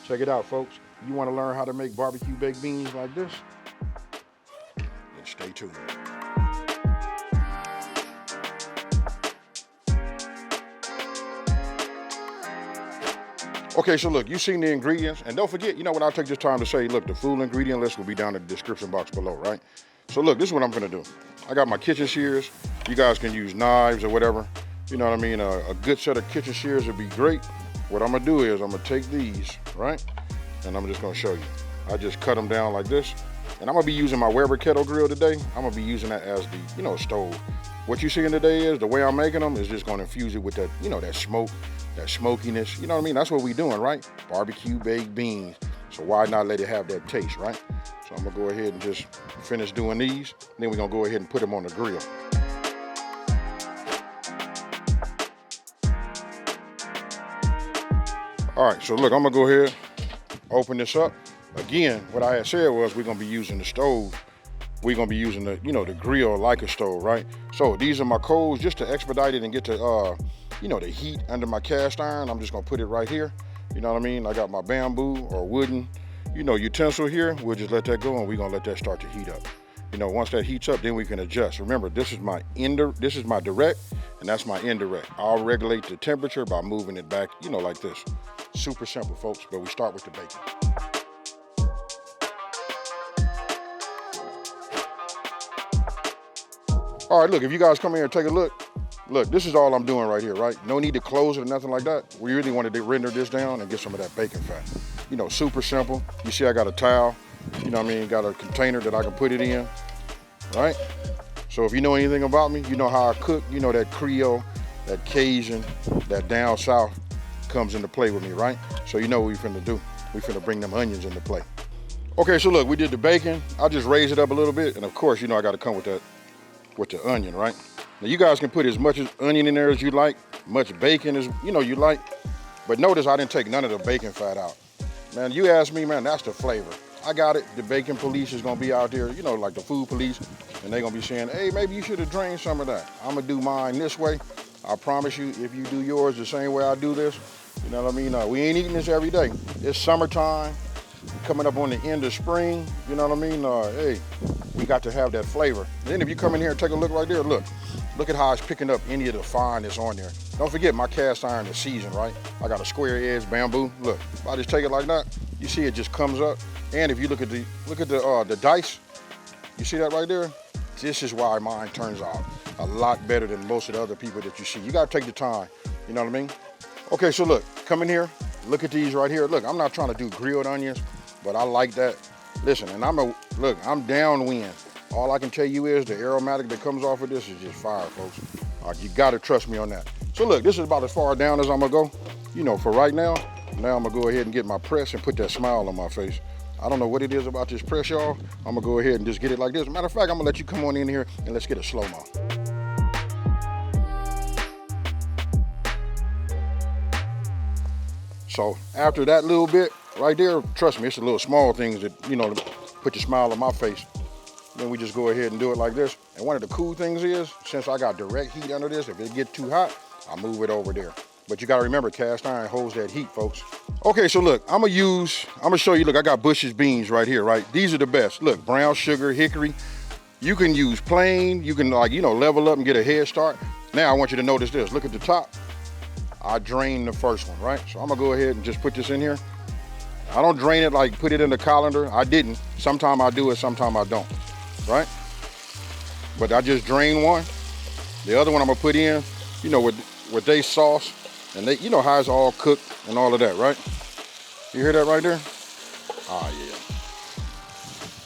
Check it out, folks. You want to learn how to make barbecue baked beans like this? Then stay tuned. Okay, so look, you've seen the ingredients, and don't forget, you know what, I'll take this time to say, look, the full ingredient list will be down in the description box below, right? So look, this is what I'm gonna do. I got my kitchen shears. You guys can use knives or whatever. You know what I mean? A good set of kitchen shears would be great. What I'm gonna do is I'm gonna take these, right? And I'm just gonna show you. I just cut them down like this. And I'm gonna be using my Weber kettle grill today. I'm gonna be using that as the, stove. What you seeing today is, the way I'm making them is just gonna infuse it with that, that smoke, that smokiness. You know what I mean? That's what we doing, right? Barbecue baked beans. So why not let it have that taste, right? So I'm gonna go ahead and just finish doing these. Then we're gonna go ahead and put them on the grill. All right, so look, I'm gonna go ahead, open this up. Again, what I had said was we're gonna be using the stove. We're gonna be using the, the grill like a stove, right? So these are my coals just to expedite it and get to, the heat under my cast iron. I'm just gonna put it right here. You know what I mean? I got my bamboo or wooden, utensil here. We'll just let that go and we're gonna let that start to heat up. Once that heats up, then we can adjust. Remember, this is my direct, and that's my indirect. I'll regulate the temperature by moving it back, like this. Super simple, folks, but we start with the bacon. All right, look, if you guys come here and take a look, this is all I'm doing right here, right? No need to close it or nothing like that. We really wanted to render this down and get some of that bacon fat. Super simple. You see I got a towel, got a container that I can put it in, right? So if you know anything about me, you know how I cook, that Creole, that Cajun, that down south comes into play with me, right? So you know what we finna do. We finna bring them onions into play. Okay, so look, we did the bacon. I just raised it up a little bit, and of course, I gotta come with the onion, right? Now you guys can put as much onion in there as you like, much bacon as you like, but notice I didn't take none of the bacon fat out. Man, you ask me, man, that's the flavor. I got it. The bacon police is gonna be out there, like the food police, and they're gonna be saying, hey, maybe you should have drained some of that. I'm gonna do mine this way. I promise you, if you do yours the same way I do this, you know what I mean? We ain't eating this every day. It's summertime, coming up on the end of spring, you know what I mean? Hey, we got to have that flavor. And then if you come in here and take a look right there, look at how it's picking up any of the fine that's on there. Don't forget my cast iron is seasoned, right? I got a square edge bamboo. Look, if I just take it like that, you see it just comes up. And if you look at the dice, you see that right there? This is why mine turns out a lot better than most of the other people that you see. You gotta take the time, you know what I mean? Okay, so look, come in here, look at these right here. Look, I'm not trying to do grilled onions, but I like that. Listen, and I'm downwind. All I can tell you is the aromatic that comes off of this is just fire, folks. You gotta trust me on that. So look, this is about as far down as I'm gonna go, for right now. Now I'm gonna go ahead and get my press and put that smile on my face. I don't know what it is about this press, y'all. I'm gonna go ahead and just get it like this. Matter of fact, I'm gonna let you come on in here and let's get a slow-mo. So after that little bit right there, trust me, it's the little small things that, to put your smile on my face. Then we just go ahead and do it like this. And one of the cool things is, since I got direct heat under this, if it gets too hot, I move it over there. But you gotta remember, cast iron holds that heat, folks. Okay, so look, I'm gonna show you, look, I got Bush's beans right here, right? These are the best. Look, brown sugar, hickory. You can use plain, you can level up and get a head start. Now I want you to notice this, look at the top. I drained the first one, right? So I'm gonna go ahead and just put this in here. I don't drain it like put it in the colander. I didn't. Sometime I do it, sometime I don't, right? But I just drained one. The other one I'm gonna put in, with their sauce, and they, how it's all cooked and all of that, right? You hear that right there? Ah, yeah.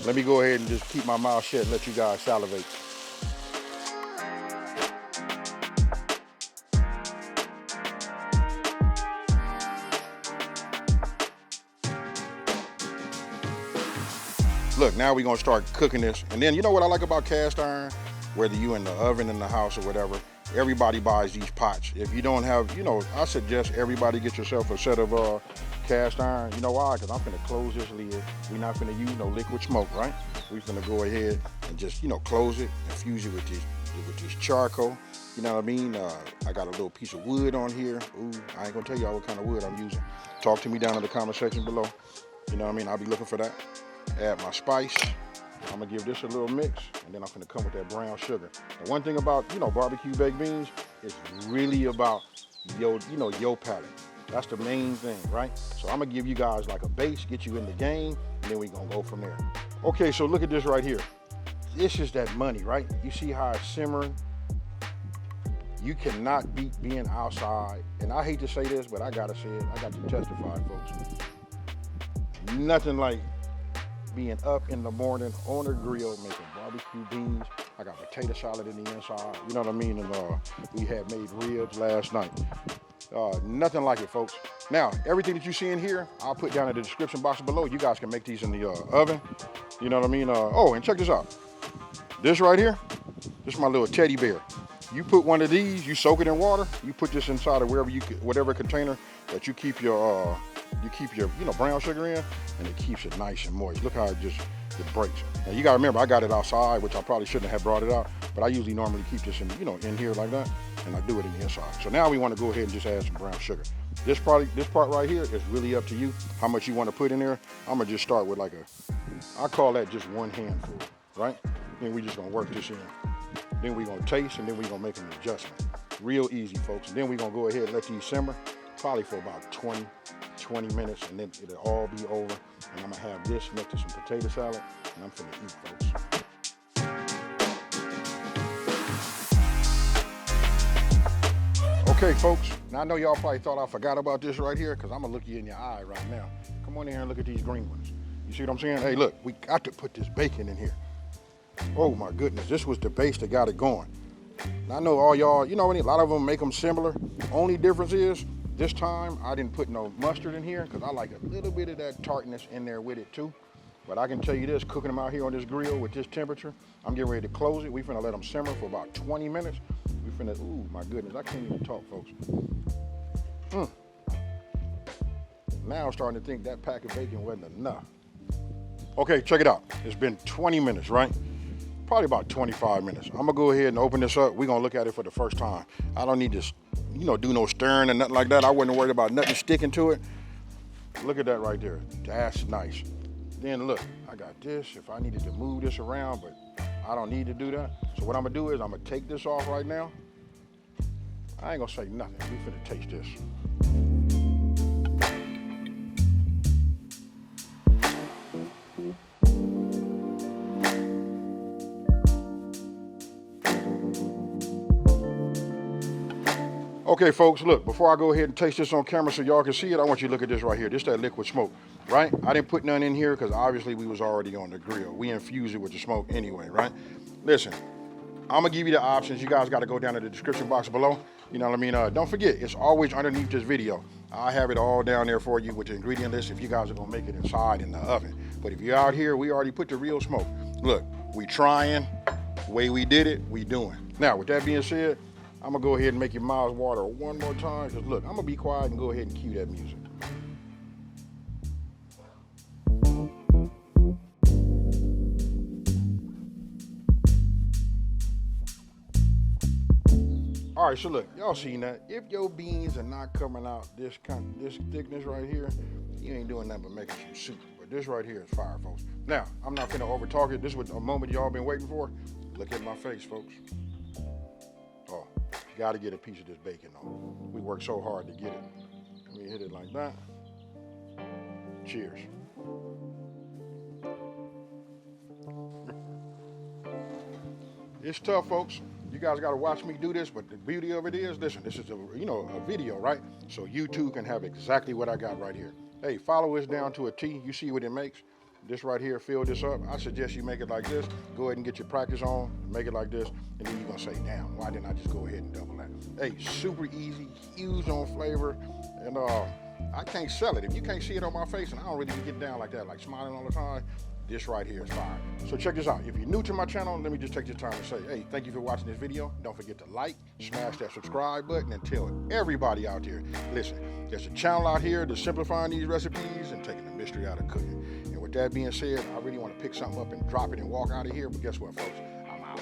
Let me go ahead and just keep my mouth shut and let you guys salivate. Look, now we're gonna start cooking this. And then you know what I like about cast iron? Whether you in the oven in the house or whatever, everybody buys these pots. If you don't have, I suggest everybody get yourself a set of cast iron. You know why? Because I'm gonna close this lid. We're not gonna use no liquid smoke, right? We're gonna go ahead and just, close it and fuse it with with this charcoal. You know what I mean? I got a little piece of wood on here. Ooh, I ain't gonna tell y'all what kind of wood I'm using. Talk to me down in the comment section below. You know what I mean? I'll be looking for that. Add my spice. I'm gonna give this a little mix, and then I'm gonna come with that brown sugar. The one thing about, you know, barbecue baked beans is really about your palate. That's the main thing, right? So I'm gonna give you guys like a base, get you in the game, and then we gonna go from there. Okay, so look at this right here. This is that money, right? You see how it's simmering? You cannot beat being outside. And I hate to say this, but I gotta say it. I got to testify, folks. Nothing like being up in the morning on a grill making barbecue beans. I got potato salad in the inside, you know what I mean? And we had made ribs last night. Nothing like it, folks. Now, everything that you see in here, I'll put down in the description box below. You guys can make these in the oven. You know what I mean? Oh, and check this out. This right here, this is my little teddy bear. You put one of these, you soak it in water, you put this inside of whatever container that you keep your brown sugar in, and it keeps it nice and moist. Look how it breaks. Now you gotta remember, I got it outside, which I probably shouldn't have brought it out, but I usually normally keep this in, in here like that, and I do it in the inside. So now we want to go ahead and just add some brown sugar. This part right here is really up to you, how much you want to put in there. I'm gonna just start with I call that just one handful, right? Then we just gonna work this in. Then we're gonna taste, and then we're gonna make an adjustment. Real easy, folks. And then we're gonna go ahead and let these simmer, probably for about 20 minutes, and then it'll all be over. And I'm gonna have this next to some potato salad, and I'm finna eat, folks. Okay, folks, now I know y'all probably thought I forgot about this right here, because I'm gonna look you in your eye right now. Come on in here and look at these green ones. You see what I'm saying? Hey, look, we got to put this bacon in here. Oh my goodness, this was the base that got it going. Now, I know all y'all, a lot of them make them similar. The only difference is, this time I didn't put no mustard in here because I like a little bit of that tartness in there with it too. But I can tell you this, cooking them out here on this grill with this temperature, I'm getting ready to close it. We finna let them simmer for about 20 minutes. We finna, ooh, my goodness, I can't even talk, folks. Now I'm starting to think that pack of bacon wasn't enough. Okay, check it out. It's been 20 minutes, right? Probably about 25 minutes. I'm gonna go ahead and open this up. We're gonna look at it for the first time. I don't need to, do no stirring and nothing like that. I wasn't worried about nothing sticking to it. Look at that right there. That's nice. Then look, I got this. If I needed to move this around, but I don't need to do that. So what I'm gonna do is I'm gonna take this off right now. I ain't gonna say nothing. We finna taste this. Okay, folks, look, before I go ahead and taste this on camera so y'all can see it, I want you to look at this right here. This is that liquid smoke, right? I didn't put none in here because obviously we was already on the grill. We infused it with the smoke anyway, right? Listen, I'm gonna give you the options. You guys gotta go down to the description box below. You know what I mean? Don't forget, it's always underneath this video. I have it all down there for you with the ingredient list if you guys are gonna make it inside in the oven. But if you're out here, we already put the real smoke. Look, we trying, the way we did it, we doing. Now, with that being said, I'm gonna go ahead and make your mouths water one more time, because look, I'm gonna be quiet and go ahead and cue that music. All right, so look, y'all seen that. If your beans are not coming out this thickness right here, you ain't doing nothing but making some soup. But this right here is fire, folks. Now, I'm not gonna over talk it. This is a moment y'all been waiting for. Look at my face, folks. Oh, gotta get a piece of this bacon on. We worked so hard to get it. Let me hit it like that. Cheers. It's tough, folks. You guys got to watch me do this, but the beauty of it is, listen, this is a video, right? So you too can have exactly what I got right here. Hey, follow this down to a T. You see what it makes? This right here, fill this up. I suggest you make it like this. Go ahead and get your practice on, make it like this, and then you're gonna say, damn, why didn't I just go ahead and double that? Hey, super easy, huge on flavor, and I can't sell it. If you can't see it on my face, and I don't really get down like that, like smiling all the time, this right here is fire. So check this out. If you're new to my channel, let me just take this time to say, hey, thank you for watching this video. Don't forget to like, smash that subscribe button, and tell everybody out there, listen, there's a channel out here that's simplifying these recipes and taking the mystery out of cooking. And with that being said, I really want to pick something up and drop it and walk out of here, but guess what, folks? I'm out.